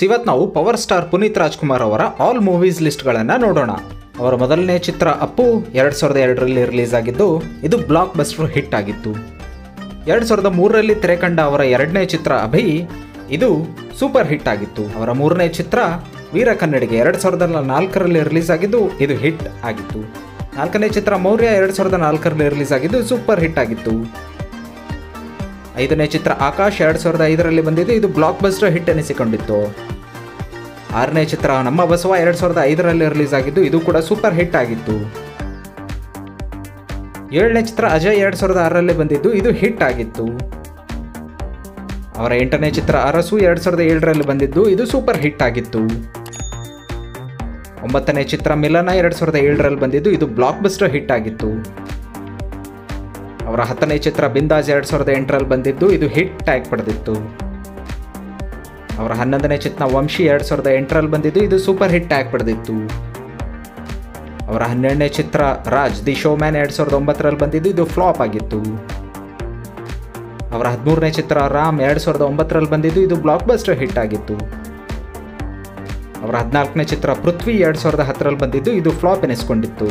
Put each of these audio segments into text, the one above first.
ಇವತ್ತು ನಾವು power star Puneeth Rajkumar ಅವರ ಆಲ್ ಮೂವೀಸ್ ಲಿಸ್ಟ್ಗಳನ್ನು ನೋಡೋಣ. ಅವರ ಮೊದಲನೇ ಚಿತ್ರ ಅಪ್ಪು 2002ರಲ್ಲಿ ರಿಲೀಸ್ ಆಗಿದ್ದು ಇದು ಬ್ಲಾಕ್ ಬಸ್ಟರ್ ಹಿಟ್ ಆಗಿತ್ತು. 2003ರಲ್ಲಿ ತೆರೆ ಕಂಡ ಅವರ ಎರಡನೇ ಚಿತ್ರ ಅಭಿ ಇದು ಸೂಪರ್ ಹಿಟ್ ಆಗಿತ್ತು. ಅವರ ಮೂರನೇ ಚಿತ್ರ ವೀರ ಕನ್ನಡಿಗೆ 2004ರಲ್ಲಿ ರಿಲೀಸ್ ಆಗಿದ್ದು ಇದು ಹಿಟ್ ಆಗಿತ್ತು. ನಾಲ್ಕನೇ ಚಿತ್ರ ಮೌರ್ಯ 2004ರಲ್ಲಿ ರಿಲೀಸ್ ಆಗಿದ್ದು ಸೂಪರ್ ಹಿಟ್ ಆಗಿತ್ತು. ಐದನೇ ಚಿತ್ರ ಆಕಾಶ್ 2005ರಲ್ಲಿ ಬಂದಿದ್ದು ಇದು ಬ್ಲಾಕ್ ಬಸ್ಟರ್ ಹಿಟ್ ಎನಿಸಿಕೊಂಡಿತ್ತು. ಆರನೇ ಚಿತ್ರ ನಮ್ಮ ಬಸವ 2005ರಲ್ಲಿ ರಿಲೀಸ್ ಆಗಿದ್ದು ಇದು ಕೂಡ ಸೂಪರ್ ಹಿಟ್ ಆಗಿತ್ತು. ಏಳನೇ ಚಿತ್ರ ಅಜಯ್ 2006ರಲ್ಲಿ ಬಂದಿದ್ದು ಇದು ಹಿಟ್ ಆಗಿತ್ತು. ಅವರ ಎಂಟನೇ ಚಿತ್ರ ಅರಸು 2007ರಲ್ಲಿ ಬಂದಿದ್ದು ಇದು ಸೂಪರ್ ಹಿಟ್ ಆಗಿತ್ತು. ಒಂಬತ್ತನೇ ಚಿತ್ರ ಮಿಲನ 2007ರಲ್ಲಿ ಬಂದಿದ್ದು ಇದು ಬ್ಲಾಕ್ ಬಸ್ಟರ್ ಹಿಟ್ ಆಗಿತ್ತು. ಅವರ ಹತ್ತನೇ ಚಿತ್ರ ಬಿಂದಾಸ್ 2008ರಲ್ಲಿ ಬಂದಿದ್ದು ಇದು ಹಿಟ್ ಟ್ಯಾಗ್ ಪಡೆದಿತ್ತು. ಅವರ 11ನೇ ಚಿತ್ರ ವಂಶಿ 2008ರಲ್ಲಿ ಬಂದಿದ್ದು ಇದು ಸೂಪರ್ ಹಿಟ್ ಟ್ಯಾಗ್ ಪಡೆದಿತ್ತು. ಅವರ 12ನೇ ಚಿತ್ರ ರಾಜ್ ದಿ ಶೋಮ್ಯಾನ್ 2009ರಲ್ಲಿ ಬಂದಿದ್ದು ಇದು ಫ್ಲಾಪ್ ಆಗಿತ್ತು. ಅವರ 13ನೇ ಚಿತ್ರ ರಾಮ್ 2009ರಲ್ಲಿ ಬಂದಿದ್ದು ಇದು ಬ್ಲಾಕ್ ಬಸ್ಟರ್ ಹಿಟ್ ಆಗಿತ್ತು. ಅವರ 14ನೇ ಚಿತ್ರ ಪೃಥ್ವಿ 2010ರಲ್ಲಿ ಬಂದಿದ್ದು ಇದು ಫ್ಲಾಪ್ ಎನಿಸಿಕೊಂಡಿತ್ತು.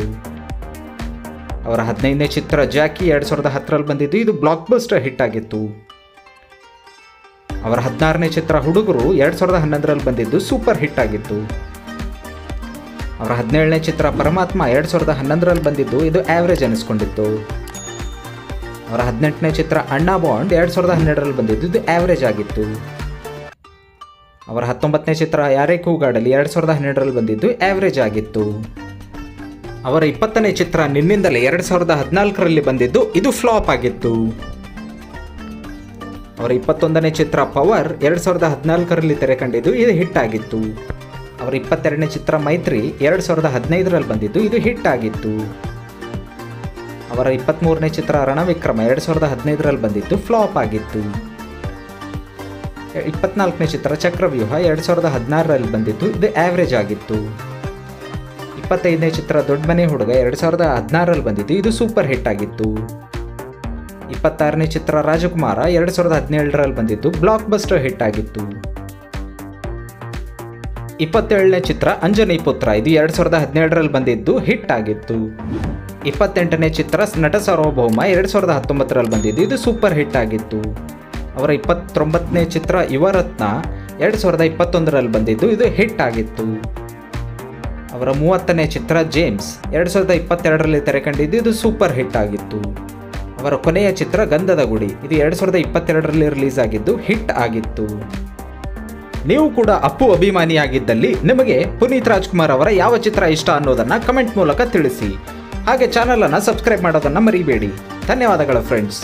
ಅವರ 15ನೇ ಚಿತ್ರ ಜಾಕಿ 2010ರಲ್ಲಿ ಬಂದಿದ್ದು ಇದು ಬ್ಲಾಕ್ ಬಸ್ಟರ್ ಹಿಟ್ ಆಗಿತ್ತು. ಅವರ 16ನೇ ಚಿತ್ರ ಹುಡುಗರು 2011ರಲ್ಲಿ ಬಂದಿದ್ದು ಸೂಪರ್ ಹಿಟ್ ಆಗಿತ್ತು. ಅವರ 17ನೇ ಚಿತ್ರ ಪರಮಾತ್ಮ 2011ರಲ್ಲಿ ಬಂದಿದ್ದು ಇದು ಆವರೇಜ್ ಅನಿಸ್ಕೊಂಡಿತ್ತು. ಅವರ 18ನೇ ಚಿತ್ರ ಅಣ್ಣಾ ಬಾಂಡ್ 2012ರಲ್ಲಿ ಬಂದಿದ್ದು ಇದು ಆವರೇಜ್ ಆಗಿತ್ತು. ಅವರ 19ನೇ ಚಿತ್ರ ಯಾರೇ ಕೂಗಾಡಲಿ 2012ರಲ್ಲಿ ಬಂದಿದ್ದು ಆವರೇಜ್ ಆಗಿತ್ತು. ಅವರ 20ನೇ ಚಿತ್ರ ನಿನ್ನಿಂದಲೇ 2014ರಲ್ಲಿ ಬಂದಿದ್ದು ಇದು ಫ್ಲಾಪ್ ಆಗಿತ್ತು. ಅವರ 21ನೇ ಚಿತ್ರ ಪವರ್ 2014ರಲ್ಲಿ ತೆರೆ ಕಂಡಿದ್ದು ಇದು ಹಿಟ್ ಆಗಿತ್ತು. ಅವರ 22ನೇ ಚಿತ್ರ ಮೈತ್ರಿ 2015ರಲ್ಲಿ ಬಂದಿದ್ದು ಇದು ಹಿಟ್ ಆಗಿತ್ತು. ಅವರ 23ನೇ ಚಿತ್ರ ರಣವಿಕ್ರಮ 2015ರಲ್ಲಿ ಬಂದಿದ್ದು ಫ್ಲಾಪ್ ಆಗಿತ್ತು. 24ನೇ ಚಿತ್ರ ಚಕ್ರವ್ಯೂಹ 2016ರಲ್ಲಿ ಬಂದಿದ್ದು ಇದು ಆವರೇಜ್ ಆಗಿತ್ತು. 25ನೇ ಚಿತ್ರ ದೊಡ್ಡ ಮನೆ ಹುಡುಗ 2016ರಲ್ಲಿ ಬಂದಿದ್ದು ಇದು ಸೂಪರ್ ಹಿಟ್ ಆಗಿತ್ತು. 26ನೇ ಚಿತ್ರ ರಾಜಕುಮಾರ 2017ರಲ್ಲಿ ಬಂದಿದ್ದು ಬ್ಲಾಕ್ ಬಸ್ಟರ್ ಹಿಟ್ ಆಗಿತ್ತು. 27ನೇ ಚಿತ್ರ ಅಂಜನಿ ಪುತ್ರ ಇದು 2017ರಲ್ಲಿ ಬಂದಿದ್ದು ಹಿಟ್ ಆಗಿತ್ತು. 28ನೇ ಚಿತ್ರ ನಟ ಸಾರ್ವಭೌಮ 2019ರಲ್ಲಿ ಬಂದಿದ್ದು ಇದು ಸೂಪರ್ ಹಿಟ್ ಆಗಿತ್ತು. ಅವರ 29ನೇ ಚಿತ್ರ ಯುವರತ್ನ 2021ರಲ್ಲಿ ಬಂದಿದ್ದು ಇದು ಹಿಟ್ ಆಗಿತ್ತು. ಅವರ 30ನೇ ಚಿತ್ರ ಜೇಮ್ಸ್ 2022ರಲ್ಲಿ ತೆರೆ ಕಂಡಿದ್ದು ಇದು ಸೂಪರ್ ಹಿಟ್ ಆಗಿತ್ತು. ಅವರ ಕೊನೆಯ ಚಿತ್ರ ಗಂಧದ ಗುಡಿ ಇದು 2022ರಲ್ಲಿ ರಿಲೀಸ್ ಆಗಿದ್ದು ಹಿಟ್ ಆಗಿತ್ತು. ನೀವು ಕೂಡ ಅಪ್ಪು ಅಭಿಮಾನಿಯಾಗಿದ್ದಲ್ಲಿ ನಿಮಗೆ ಪುನೀತ್ ರಾಜ್ಕುಮಾರ್ ಅವರ ಯಾವ ಚಿತ್ರ ಇಷ್ಟ ಅನ್ನೋದನ್ನು ಕಮೆಂಟ್ ಮೂಲಕ ತಿಳಿಸಿ. ಹಾಗೆ ಚಾನಲನ್ನು ಸಬ್ಸ್ಕ್ರೈಬ್ ಮಾಡೋದನ್ನು ಮರಿಬೇಡಿ. ಧನ್ಯವಾದಗಳು ಫ್ರೆಂಡ್ಸ್.